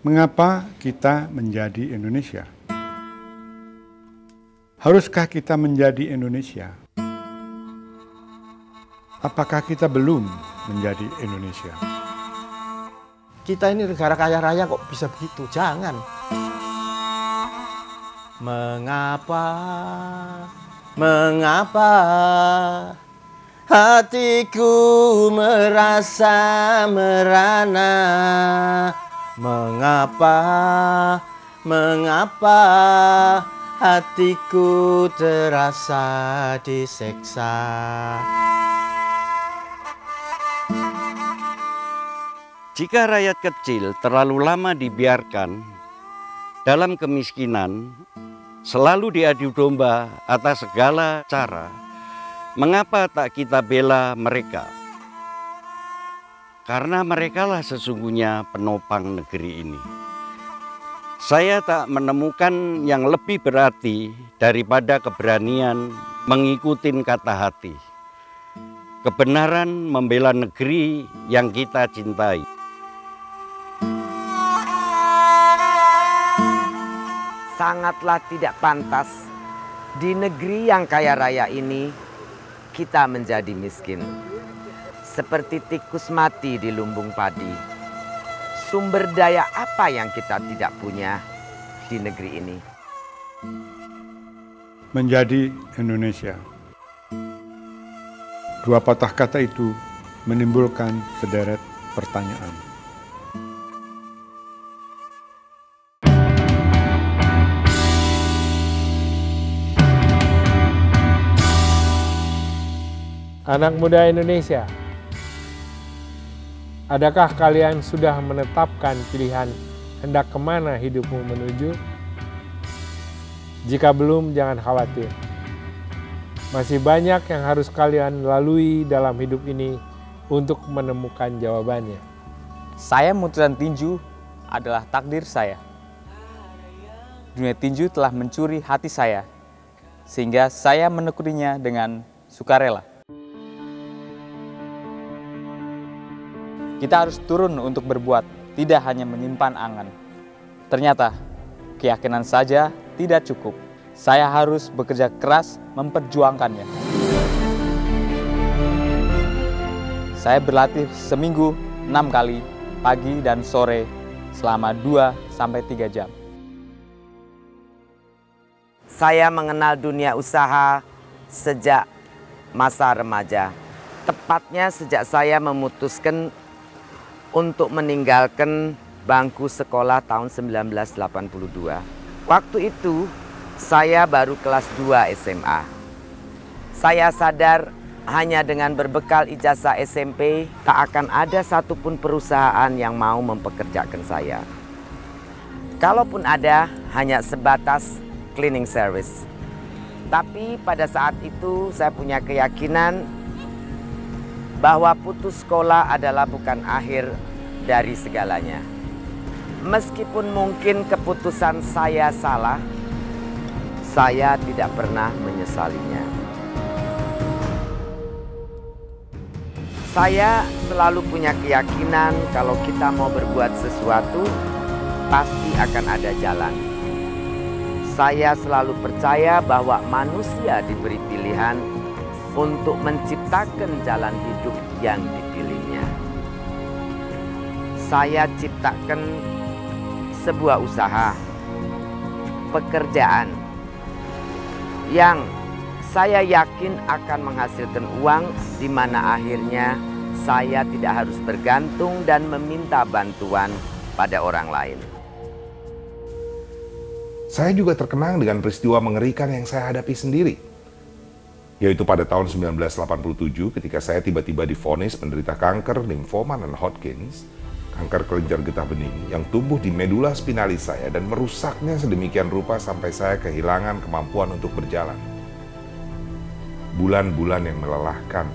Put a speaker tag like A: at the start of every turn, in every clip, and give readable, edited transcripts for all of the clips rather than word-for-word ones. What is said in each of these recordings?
A: Mengapa kita menjadi Indonesia? Haruskah kita menjadi Indonesia? Apakah kita belum menjadi Indonesia?
B: Kita ini negara kaya raya kok bisa begitu? Jangan. Mengapa hatiku merasa merana? Mengapa hatiku terasa diseksa?
C: Jika rakyat kecil terlalu lama dibiarkan dalam kemiskinan, selalu diadu domba atas segala cara, mengapa tak kita bela mereka? Karena merekalah sesungguhnya penopang negeri ini. Saya tak menemukan yang lebih berarti daripada keberanian mengikuti kata hati. Kebenaran membela negeri yang kita cintai.
D: Sangatlah tidak pantas di negeri yang kaya raya ini kita menjadi miskin. Seperti tikus mati di lumbung padi. Sumber daya apa yang kita tidak punya di negeri ini?
A: Menjadi Indonesia. Dua patah kata itu menimbulkan sederet pertanyaan.
E: Anak muda Indonesia, adakah kalian sudah menetapkan pilihan hendak kemana hidupmu menuju? Jika belum, jangan khawatir. Masih banyak yang harus kalian lalui dalam hidup ini untuk menemukan jawabannya.
F: Saya memutuskan tinju adalah takdir saya. Dunia tinju telah mencuri hati saya, sehingga saya menekuninya dengan sukarela. Kita harus turun untuk berbuat, tidak hanya menyimpan angan. Ternyata, keyakinan saja tidak cukup. Saya harus bekerja keras memperjuangkannya. Saya berlatih seminggu 6 kali, pagi dan sore, selama 2-3 jam.
D: Saya mengenal dunia usaha sejak masa remaja. Tepatnya sejak saya memutuskan untuk meninggalkan bangku sekolah tahun 1982. Waktu itu saya baru kelas 2 SMA. Saya sadar hanya dengan berbekal ijazah SMP tak akan ada satupun perusahaan yang mau mempekerjakan saya. Kalaupun ada, hanya sebatas cleaning service. Tapi pada saat itu saya punya keyakinan bahwa putus sekolah adalah bukan akhir dari segalanya. Meskipun mungkin keputusan saya salah, saya tidak pernah menyesalinya. Saya selalu punya keyakinan kalau kita mau berbuat sesuatu, pasti akan ada jalan. Saya selalu percaya bahwa manusia diberi pilihan untuk menciptakan jalan hidup yang dipilihnya. Saya ciptakan sebuah usaha, pekerjaan yang saya yakin akan menghasilkan uang di mana akhirnya saya tidak harus bergantung dan meminta bantuan pada orang lain.
G: Saya juga terkenang dengan peristiwa mengerikan yang saya hadapi sendiri. Yaitu pada tahun 1987 ketika saya tiba-tiba divonis menderita kanker limfoma non-Hodgkin, kanker kelenjar getah bening yang tumbuh di medula spinalis saya dan merusaknya sedemikian rupa sampai saya kehilangan kemampuan untuk berjalan. Bulan-bulan yang melelahkan,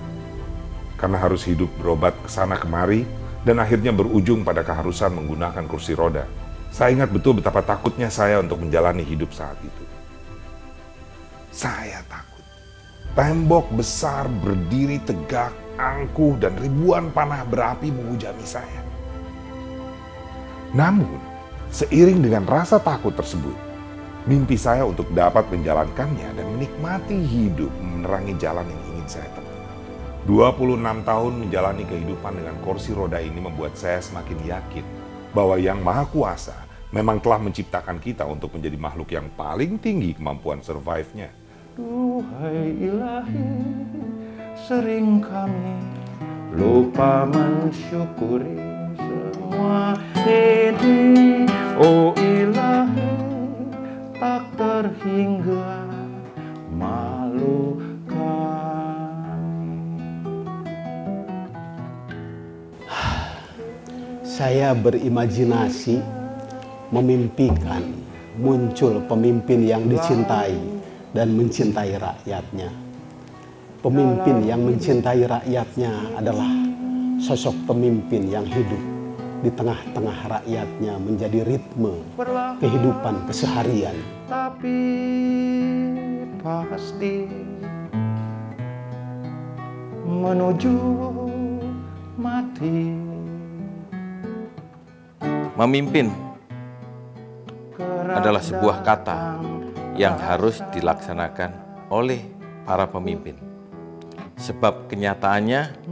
G: karena harus hidup berobat kesana kemari dan akhirnya berujung pada keharusan menggunakan kursi roda. Saya ingat betul betapa takutnya saya untuk menjalani hidup saat itu. Saya takut. Tembok besar berdiri tegak, angkuh, dan ribuan panah berapi menghujami saya. Namun, Seiring dengan rasa takut tersebut, mimpi saya untuk dapat menjalankannya dan menikmati hidup menerangi jalan yang ingin saya tempuh. 26 tahun menjalani kehidupan dengan kursi roda ini membuat saya semakin yakin bahwa Yang Maha Kuasa memang telah menciptakan kita untuk menjadi makhluk yang paling tinggi kemampuan survive-nya.
B: Duhai Ilahi, sering kami lupa mensyukuri semua ini. Oh Ilahi, tak terhingga malu kami.
H: Saya berimajinasi, memimpikan muncul pemimpin yang dicintai dan mencintai rakyatnya. Pemimpin yang mencintai rakyatnya adalah sosok pemimpin yang hidup di tengah-tengah rakyatnya menjadi ritme kehidupan keseharian.
B: Tapi pasti menuju mati.
I: Memimpin adalah sebuah kata yang harus dilaksanakan oleh para pemimpin. Sebab kenyataannya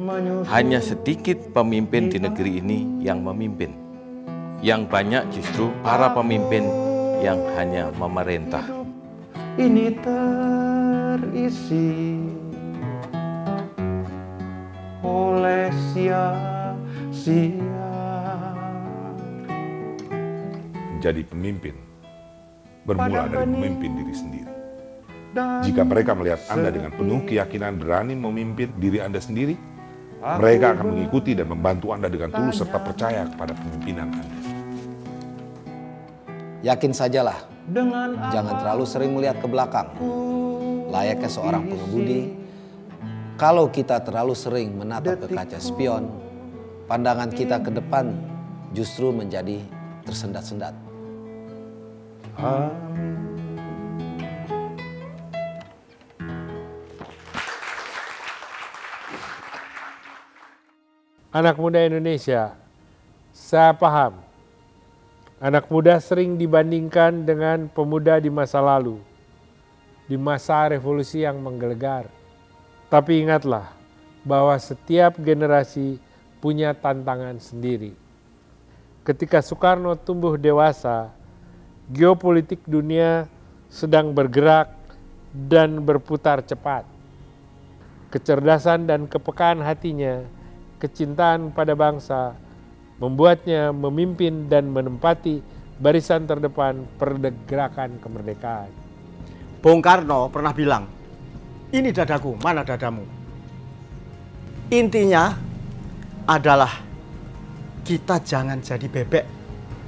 I: hanya sedikit pemimpin di negeri ini yang memimpin. Yang banyak justru para pemimpin yang hanya memerintah.
B: Ini terisi oleh sia-sia.
G: Menjadi pemimpin bermula dari memimpin diri sendiri. Jika mereka melihat Anda dengan penuh keyakinan berani memimpin diri Anda sendiri, mereka akan mengikuti dan membantu Anda dengan tulus serta percaya kepada pemimpinan Anda.
J: Yakin sajalah, jangan terlalu sering melihat ke belakang. Layaknya seorang pengemudi, kalau kita terlalu sering menatap ke kaca spion, pandangan kita ke depan justru menjadi tersendat-sendat.
E: Anak muda Indonesia, saya paham. Anak muda sering dibandingkan dengan pemuda di masa lalu, di masa revolusi yang menggelegar. Tapi ingatlah bahwa setiap generasi punya tantangan sendiri. Ketika Soekarno tumbuh dewasa, geopolitik dunia sedang bergerak dan berputar cepat. Kecerdasan dan kepekaan hatinya, kecintaan pada bangsa, membuatnya memimpin dan menempati barisan terdepan pergerakan kemerdekaan.
B: Bung Karno pernah bilang, ini dadaku, mana dadamu? Intinya adalah kita jangan jadi bebek,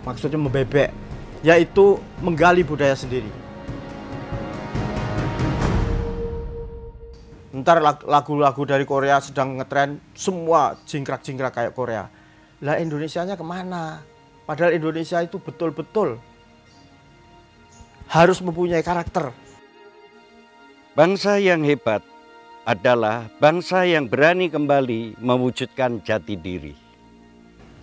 B: maksudnya membebek, yaitu menggali budaya sendiri. Ntar lagu-lagu dari Korea sedang ngetren, semua jingkrak-jingkrak kayak Korea. Lah Indonesianya kemana? Padahal Indonesia itu betul-betul harus mempunyai karakter.
C: Bangsa yang hebat adalah bangsa yang berani kembali mewujudkan jati diri.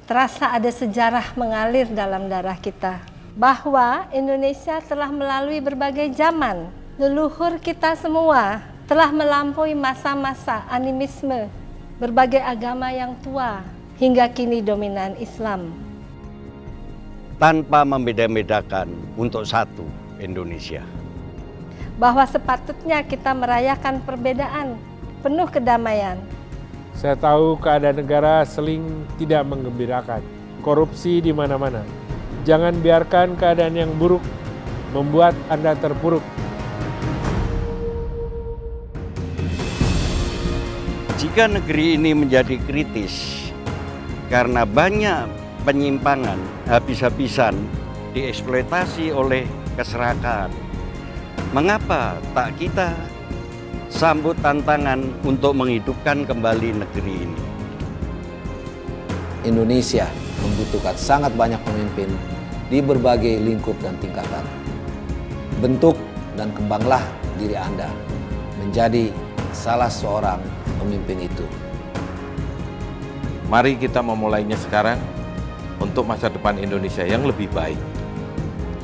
K: Terasa ada sejarah mengalir dalam darah kita, bahwa Indonesia telah melalui berbagai zaman. Leluhur kita semua telah melampaui masa-masa animisme berbagai agama yang tua, hingga kini dominan Islam.
C: Tanpa membeda-bedakan untuk satu Indonesia.
K: Bahwa sepatutnya kita merayakan perbedaan, penuh kedamaian.
E: Saya tahu keadaan negara seling tidak menggembirakan, korupsi di mana-mana. Jangan biarkan keadaan yang buruk membuat Anda terpuruk.
C: Jika negeri ini menjadi kritis karena banyak penyimpangan, habis-habisan dieksploitasi oleh keserakahan, mengapa tak kita sambut tantangan untuk menghidupkan kembali negeri ini?
J: Indonesia membutuhkan sangat banyak pemimpin di berbagai lingkup dan tingkatan. Bentuk dan kembanglah diri Anda menjadi salah seorang pemimpin itu.
I: Mari kita memulainya sekarang untuk masa depan Indonesia yang lebih baik.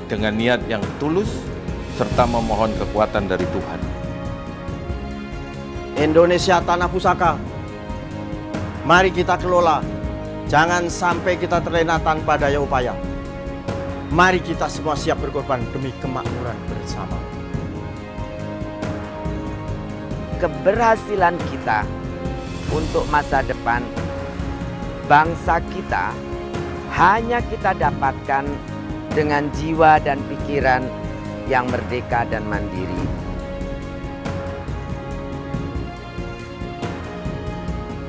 I: dengan niat yang tulus serta memohon kekuatan dari Tuhan.
B: Indonesia tanah pusaka, mari kita kelola. Jangan sampai kita terlena tanpa daya upaya. Mari kita semua siap berkorban demi kemakmuran bersama.
D: Keberhasilan kita untuk masa depan bangsa kita hanya kita dapatkan dengan jiwa dan pikiran yang merdeka dan mandiri.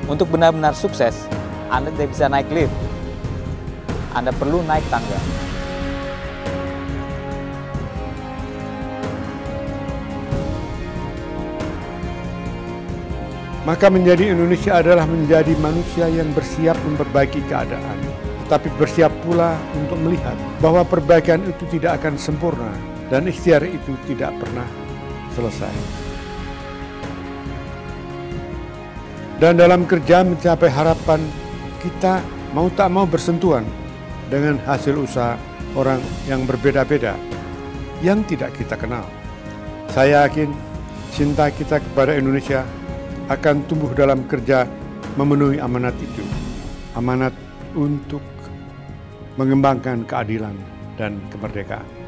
F: Untuk benar-benar sukses, Anda tidak bisa naik lift. Anda perlu naik tangga.
A: Maka menjadi Indonesia adalah menjadi manusia yang bersiap memperbaiki keadaan, tetapi bersiap pula untuk melihat bahwa perbaikan itu tidak akan sempurna dan ikhtiar itu tidak pernah selesai. Dan dalam kerja mencapai harapan, kita mau tak mau bersentuhan dengan hasil usaha orang yang berbeda-beda yang tidak kita kenal. Saya yakin cinta kita kepada Indonesia akan tumbuh dalam kerja memenuhi amanat itu. Amanat untuk mengembangkan keadilan dan kemerdekaan.